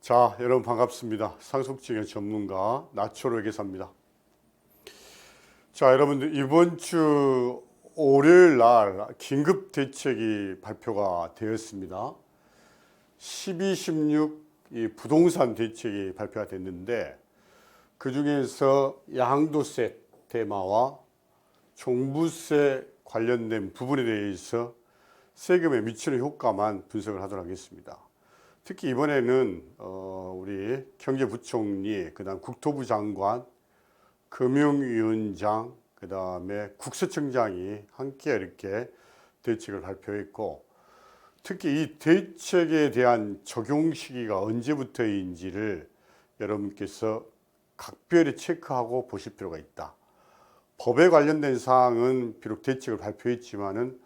자, 여러분 반갑습니다. 상속증의 전문가 나초로 계사입니다. 자, 여러분들 이번 주 월요일 날 긴급 대책이 발표가 되었습니다. 12, 16 이 부동산 대책이 발표가 됐는데 그 중에서 양도세 테마와 종부세 관련된 부분에 대해서 세금에 미치는 효과만 분석을 하도록 하겠습니다. 특히 이번에는 우리 경제부총리, 그다음 국토부 장관, 금융위원장, 그다음에 국세청장이 함께 이렇게 대책을 발표했고, 특히 이 대책에 대한 적용 시기가 언제부터인지를 여러분께서 각별히 체크하고 보실 필요가 있다. 법에 관련된 사항은 비록 대책을 발표했지만은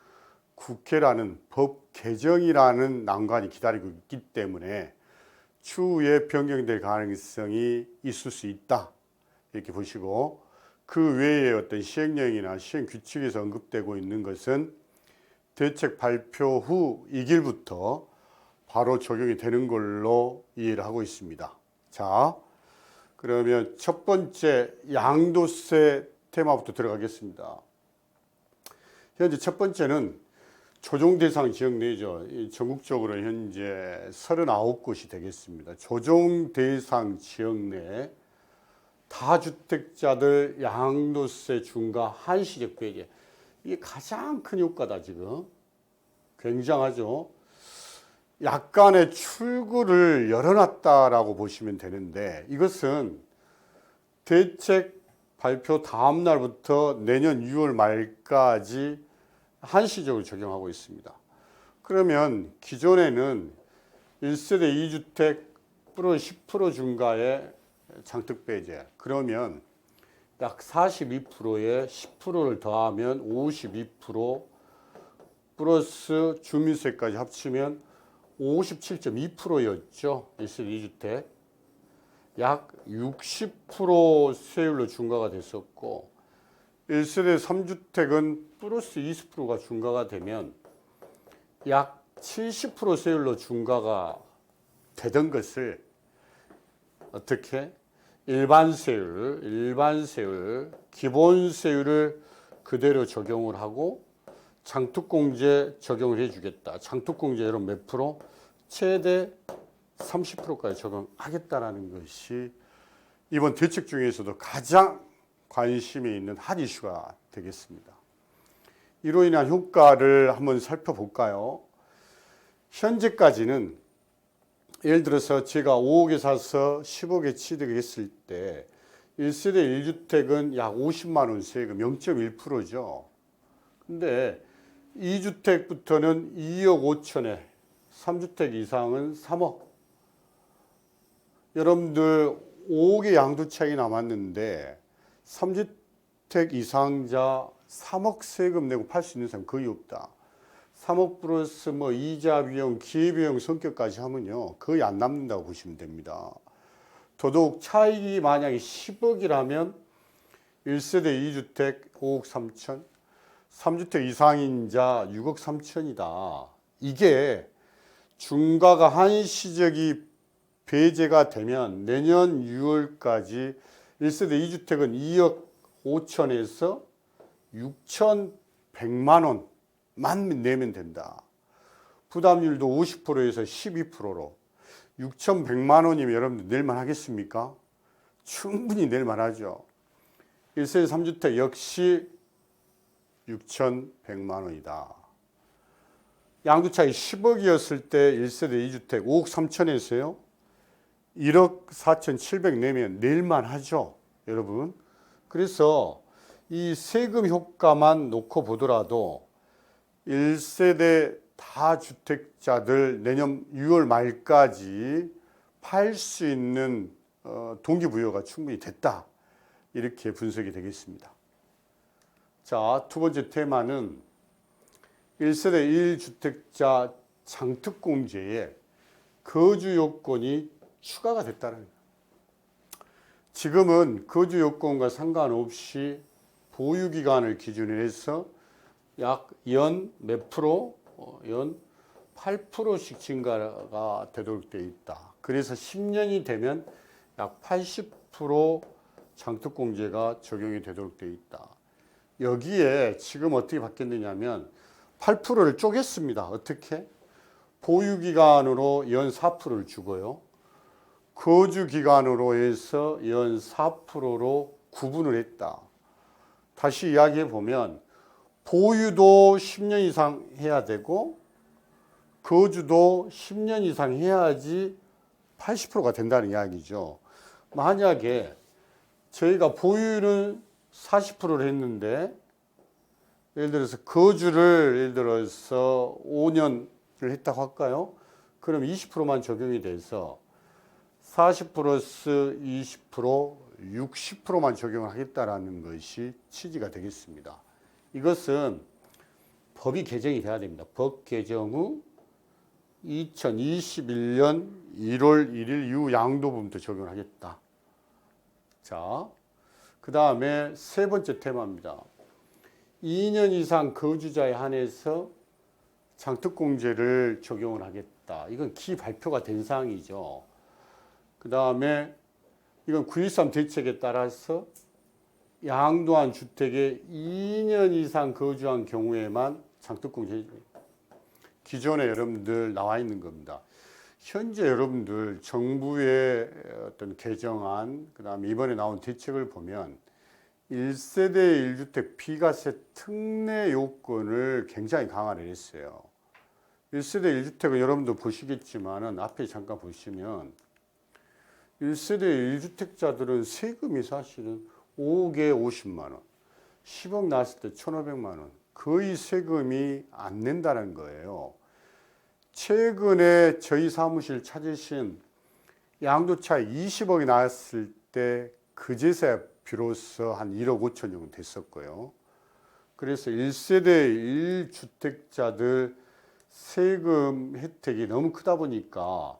국회라는 법 개정이라는 난관이 기다리고 있기 때문에 추후에 변경될 가능성이 있을 수 있다. 이렇게 보시고, 그 외에 어떤 시행령이나 시행 규칙에서 언급되고 있는 것은 대책 발표 후 2일부터 바로 적용이 되는 걸로 이해를 하고 있습니다. 자, 그러면 첫 번째 양도세 테마부터 들어가겠습니다. 현재 첫 번째는 조정 대상 지역 내죠. 전국적으로 현재 39곳이 되겠습니다. 조정 대상 지역 내 다주택자들 양도세 중과 한시적 배제. 이게 가장 큰 효과다, 지금. 굉장하죠. 약간의 출구를 열어놨다라고 보시면 되는데, 이것은 대책 발표 다음 날부터 내년 6월 말까지 한시적으로 적용하고 있습니다. 그러면 기존에는 1세대 2주택 플러스 10% 중과의 장특배제, 그러면 약 42%에 10%를 더하면 52% 플러스 주민세까지 합치면 57.2%였죠. 1세대 2주택. 약 60% 세율로 중과가 됐었고, 1세대 3주택은 플러스 20%가 중과가 되면 약 70% 세율로 중과가 되던 것을 어떻게 일반 세율, 기본 세율을 그대로 적용을 하고 장특공제 적용을 해주겠다. 장특공제 여러분 몇 프로? 최대 30%까지 적용하겠다라는 것이 이번 대책 중에서도 가장 관심이 있는 핫 이슈가 되겠습니다. 이로 인한 효과를 한번 살펴볼까요? 현재까지는 예를 들어서 제가 5억에 사서 10억에 취득했을 때 1세대 1주택은 약 50만 원 세금 0.1%죠. 근데 2주택부터는 2억 5천에 3주택 이상은 3억. 여러분들 5억의 양도차익이 남았는데 3주택 이상자 3억 세금 내고 팔 수 있는 사람 거의 없다. 3억 플러스 뭐 이자 비용, 기회비용 성격까지 하면요 거의 안 남는다고 보시면 됩니다. 더더욱 차익이 만약에 10억이라면 1세대 2주택 5억 3천, 3주택 이상인 자 6억 3천이다. 이게 중과가 한시적이 배제가 되면 내년 6월까지 1세대 2주택은 2억 5천에서 6,100만 원만 내면 된다. 부담률도 50%에서 12%로 6,100만 원이면 여러분들 낼만 하겠습니까? 충분히 낼만 하죠. 1세대 3주택 역시 6,100만 원이다. 양도차익 10억이었을 때 1세대 2주택 5억 3천에서요 1억 4,700 내면 낼만 하죠, 여러분. 그래서 이 세금 효과만 놓고 보더라도 1세대 다주택자들 내년 6월 말까지 팔 수 있는 동기부여가 충분히 됐다. 이렇게 분석이 되겠습니다. 자, 두 번째 테마는 1세대 1주택자 장특공제에 거주 요건이 추가가 됐다는 거예요. 지금은 거주 요건과 상관없이 보유기간을 기준으로 해서 약 연 몇 프로? 연 8%씩 증가가 되도록 되어 있다. 그래서 10년이 되면 약 80% 장특공제가 적용이 되도록 되어 있다. 여기에 지금 어떻게 바뀌었느냐면 8%를 쪼갰습니다. 어떻게? 보유기간으로 연 4%를 주고요. 거주기간으로 해서 연 4%로 구분을 했다. 다시 이야기해 보면 보유도 10년 이상 해야 되고 거주도 10년 이상 해야지 80%가 된다는 이야기죠. 만약에 저희가 보유는 40%를 했는데 예를 들어서 거주를 예를 들어서 5년을 했다고 할까요? 그럼 20%만 적용이 돼서 40 플러스 20% 60%만 적용을 하겠다라는 것이 취지가 되겠습니다. 이것은 법이 개정이 돼야 됩니다. 법 개정 후 2021년 1월 1일 이후 양도부부터 적용을 하겠다. 자, 그 다음에 세 번째 테마입니다. 2년 이상 거주자에 한해서 장특공제를 적용을 하겠다. 이건 기발표가 된 사항이죠. 그 다음에 이건 9.13 대책에 따라서 양도한 주택에 2년 이상 거주한 경우에만 장특공제 기존에 여러분들 나와 있는 겁니다. 현재 여러분들 정부의 어떤 개정안, 그 다음에 이번에 나온 대책을 보면 1세대 1주택 비과세 특례 요건을 굉장히 강화를 했어요. 1세대 1주택은 여러분도 보시겠지만은 앞에 잠깐 보시면 1세대 1주택자들은 세금이 사실은 5억에 50만 원, 10억 나왔을 때 1,500만 원, 거의 세금이 안 낸다는 거예요. 최근에 저희 사무실 찾으신 양도차 20억이 나왔을 때 그제서야 비로소 한 1억 5천 정도 됐었고요. 그래서 1세대 1주택자들 세금 혜택이 너무 크다 보니까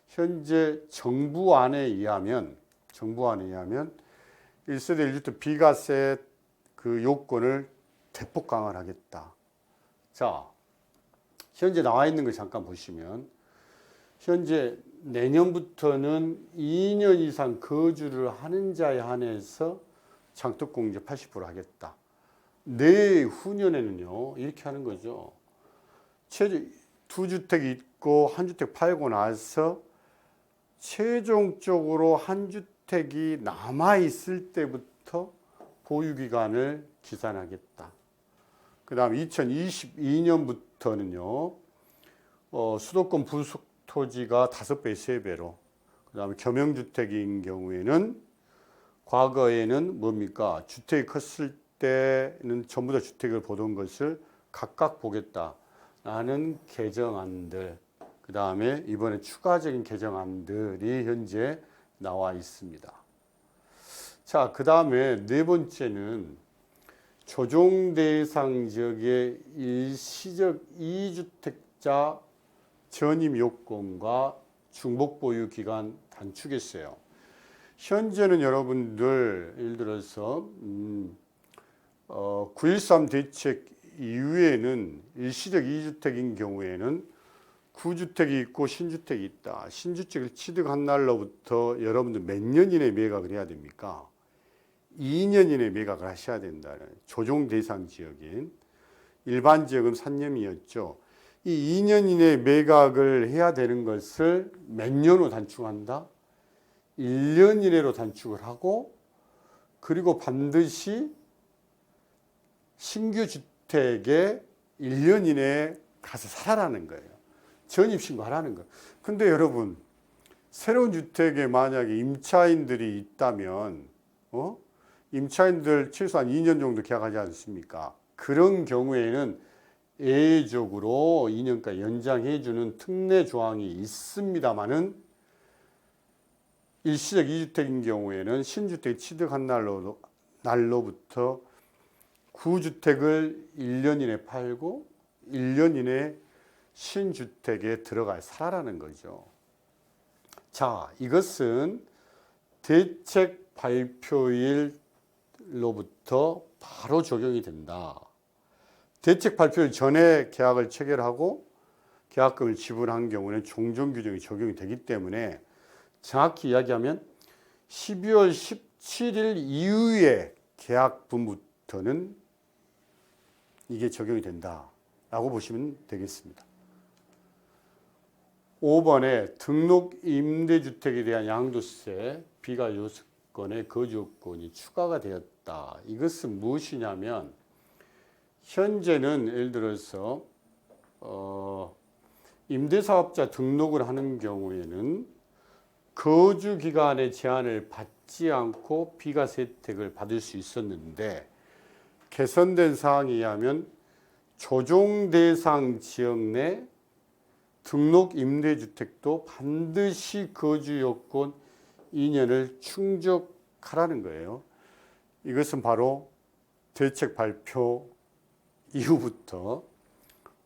현재 정부안에 의하면 1세대 1주택 비과세 그 요건을 대폭 강화를 하겠다. 자, 현재 나와 있는 걸 잠깐 보시면 현재 내년부터는 2년 이상 거주를 하는 자에 한해서 장특공제 80% 하겠다. 내후년에는요 이렇게 하는 거죠. 두 주택이 있고 한 주택 팔고 나서 최종적으로 한 주택이 남아 있을 때부터 보유기간을 기산하겠다. 그 다음 2022년부터는요 수도권 부속토지가 5배, 3배로, 그 다음에 겸용주택인 경우에는 과거에는 뭡니까? 주택이 컸을 때는 전부 다 주택을 보던 것을 각각 보겠다라는 개정안들, 그 다음에 이번에 추가적인 개정안들이 현재 나와 있습니다. 자, 그 다음에 네 번째는 조정 대상 지역의 일시적 2주택자 전입 요건과 중복 보유 기간 단축했어요. 현재는 여러분들 예를 들어서 9.13 대책 이후에는 일시적 2주택인 경우에는 구주택이 있고 신주택이 있다. 신주택을 취득한 날로부터 여러분들 몇 년 이내에 매각을 해야 됩니까? 2년 이내에 매각을 하셔야 된다는 조정 대상 지역인 일반 지역은 3년이었죠. 이 2년 이내에 매각을 해야 되는 것을 몇 년으로 단축한다? 1년 이내로 단축을 하고, 그리고 반드시 신규 주택에 1년 이내에 가서 살아라는 거예요. 전입신고하라는 거예요. 근데 여러분, 새로운 주택에 만약에 임차인들이 있다면, 임차인들 최소한 2년 정도 계약하지 않습니까? 그런 경우에는 예외적으로 2년까지 연장해주는 특례 조항이 있습니다만은 일시적 2주택인 경우에는 신주택 취득한 날로부터 구주택을 1년 이내 팔고 1년 이내 신주택에 들어가 살아라는 거죠. 자, 이것은 대책 발표일로부터 바로 적용이 된다. 대책 발표일 전에 계약을 체결하고 계약금을 지불한 경우는 종전 규정이 적용이 되기 때문에 정확히 이야기하면 12월 17일 이후의 계약분부터는 이게 적용이 된다라고 보시면 되겠습니다. 5번에 등록 임대주택에 대한 양도세 비가 요건의 거주 요건이 추가가 되었다. 이것은 무엇이냐면 현재는 예를 들어서 임대사업자 등록을 하는 경우에는 거주 기간의 제한을 받지 않고 비과세 혜택을 받을 수 있었는데 개선된 사항에 의하면 조정 대상 지역 내 등록 임대주택도 반드시 거주 요건 2년을 충족하라는 거예요. 이것은 바로 대책 발표 이후부터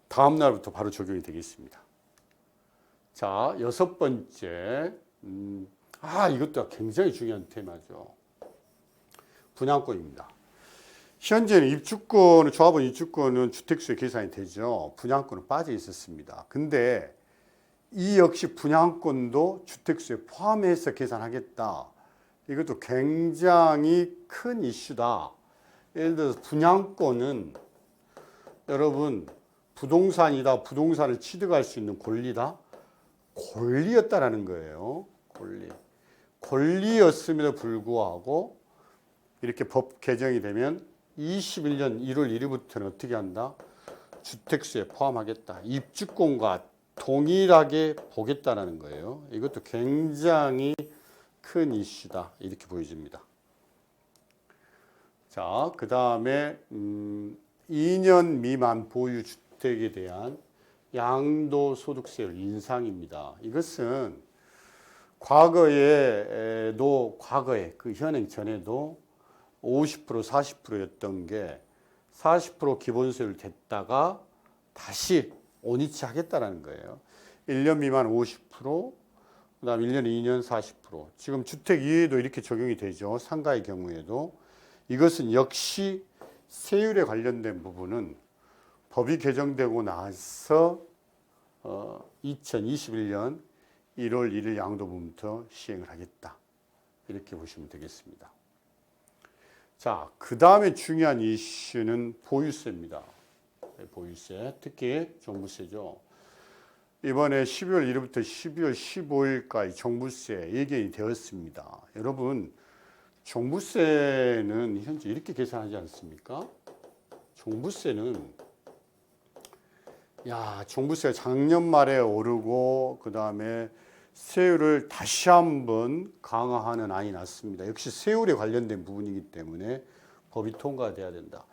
다음 날부터 바로 적용이 되겠습니다. 자, 6번째. 이것도 굉장히 중요한 테마죠. 분양권입니다. 현재는 입주권은, 조합원 입주권은 주택수에 계산이 되죠. 분양권은 빠져 있었습니다. 근데 이 역시 분양권도 주택수에 포함해서 계산하겠다. 이것도 굉장히 큰 이슈다. 예를 들어서 분양권은 여러분 부동산이다. 부동산을 취득할 수 있는 권리다. 권리였다라는 거예요. 권리였음에도 불구하고 이렇게 법 개정이 되면 21년 1월 1일부터는 어떻게 한다? 주택수에 포함하겠다. 입주권과 동일하게 보겠다라는 거예요. 이것도 굉장히 큰 이슈다. 이렇게 보여집니다. 자, 그 다음에 2년 미만 보유 주택에 대한 양도소득세율 인상입니다. 이것은 과거에 그 현행 전에도 50% 40%였던 게 40% 기본세율 됐다가 다시 온이치 하겠다라는 거예요. 1년 미만 50%, 그다음 1년 2년 40%. 지금 주택 이외에도 이렇게 적용이 되죠. 상가의 경우에도. 이것은 역시 세율에 관련된 부분은 법이 개정되고 나서 2021년 1월 1일 양도부터 시행을 하겠다. 이렇게 보시면 되겠습니다. 자, 그 다음에 중요한 이슈는 보유세입니다. 보유세, 특히 종부세죠. 이번에 12월 1일부터 12월 15일까지 종부세 예견이 되었습니다. 여러분, 종부세는 현재 이렇게 계산하지 않습니까? 종부세는 종부세가 작년 말에 오르고 그 다음에 세율을 다시 한번 강화하는 안이 났습니다. 역시 세율에 관련된 부분이기 때문에 법이 통과돼야 된다.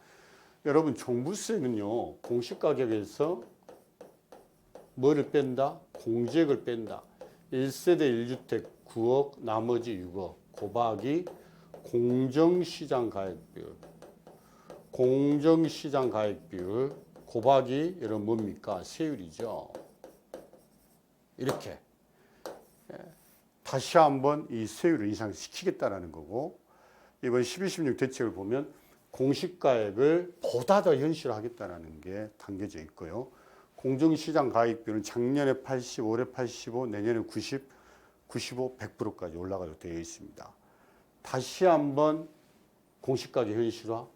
여러분, 종부세는요, 공시가격에서 뭐를 뺀다? 공제액을 뺀다. 1세대 1주택 9억, 나머지 6억 곱하기 공정시장 가액비율. 공정시장 가액비율 곱하기 여러분 뭡니까? 세율이죠. 이렇게 다시 한번 이 세율을 인상시키겠다라는 거고, 이번 12.16 대책을 보면 공시가액을 보다 더 현실화하겠다는 게 담겨져 있고요. 공정시장 가액비율은 작년에 80, 올해 85, 내년에 90, 95, 100%까지 올라가도록 되어 있습니다. 다시 한번 공시가격 현실화,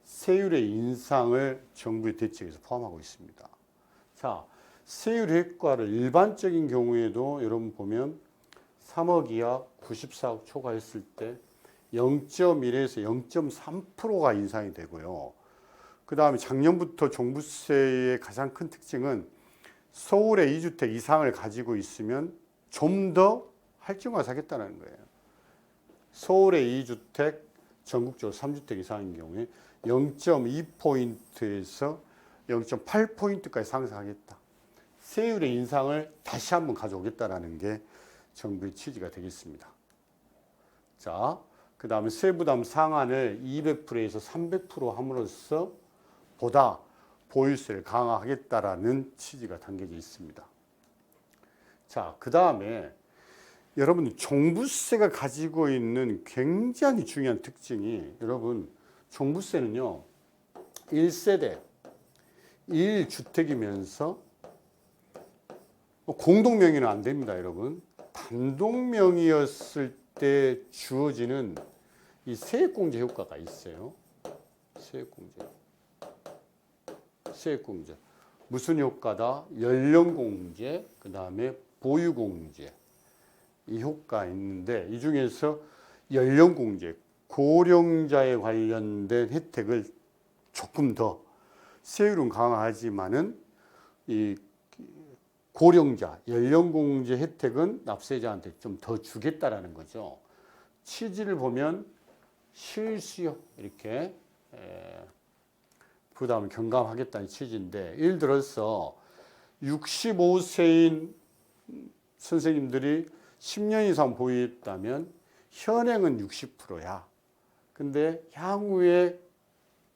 세율의 인상을 정부의 대책에서 포함하고 있습니다. 자, 세율 효과를 일반적인 경우에도 여러분 보면 3억 이하 94억 초과했을 때 0.1에서 0.3%가 인상이 되고요. 그 다음에 작년부터 종부세의 가장 큰 특징은 서울에 2주택 이상을 가지고 있으면 좀 더 할증화하겠다는 거예요. 서울에 2주택, 전국적으로 3주택 이상인 경우에 0.2포인트에서 0.8포인트까지 상승하겠다. 세율의 인상을 다시 한번 가져오겠다는 게 정부의 취지가 되겠습니다. 자, 그 다음에 세부담 상한을 200%에서 300% 함으로써 보다 보유세를 강화하겠다라는 취지가 담겨져 있습니다. 자, 그 다음에 여러분, 종부세가 가지고 있는 굉장히 중요한 특징이, 여러분, 종부세는요 1세대 1주택이면서 공동명의는 안 됩니다. 여러분, 단독명의였을 때 주어지는 이 세액공제 효과가 있어요. 세액공제. 무슨 효과다? 연령공제, 그 다음에 보유공제. 이 효과가 있는데 이 중에서 연령공제, 고령자에 관련된 혜택을 조금 더 세율은 강화하지만은 이 고령자, 연령공제 혜택은 납세자한테 좀 더 주겠다라는 거죠. 취지를 보면 실수요 이렇게 부담을 경감하겠다는 취지인데 예를 들어서 65세인 선생님들이 10년 이상 보유했다면 현행은 60%야. 근데 향후에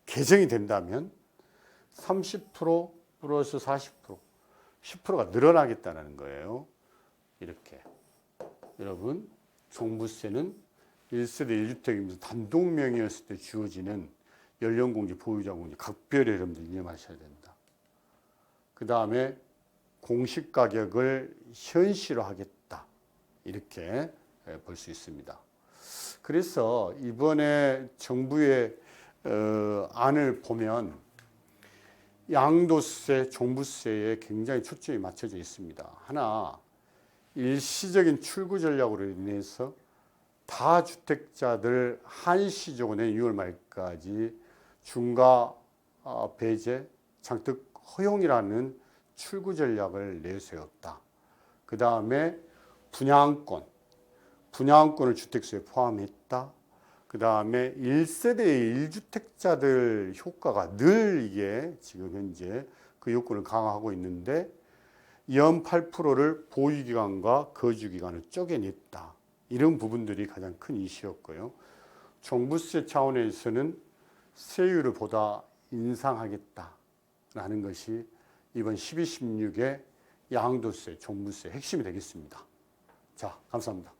개정이 된다면 30% 플러스 40%, 10%가 늘어나겠다는 거예요. 이렇게. 여러분, 종부세는 1세대 1주택이면서 단독명의였을 때 주어지는 연령공제, 보유자공제 각별히 여러분들 이해하셔야 된다. 그 다음에 공시가격을 현실화하겠다. 이렇게 볼 수 있습니다. 그래서 이번에 정부의 안을 보면 양도세, 종부세에 굉장히 초점이 맞춰져 있습니다. 하나, 일시적인 출구 전략으로 인해서 다주택자들 한시적으로 내년 6월 말까지 중과 배제, 장특 허용이라는 출구 전략을 내세웠다. 그 다음에 분양권을 주택수에 포함했다. 그 다음에 1세대 1주택자들 효과가 늘 이게 지금 현재 그 요건을 강화하고 있는데 연 8%를 보유기간과 거주기간을 쪼개냈다. 이런 부분들이 가장 큰 이슈였고요. 종부세 차원에서는 세율을 보다 인상하겠다라는 것이 이번 12, 16의 양도세, 종부세 핵심이 되겠습니다. 자, 감사합니다.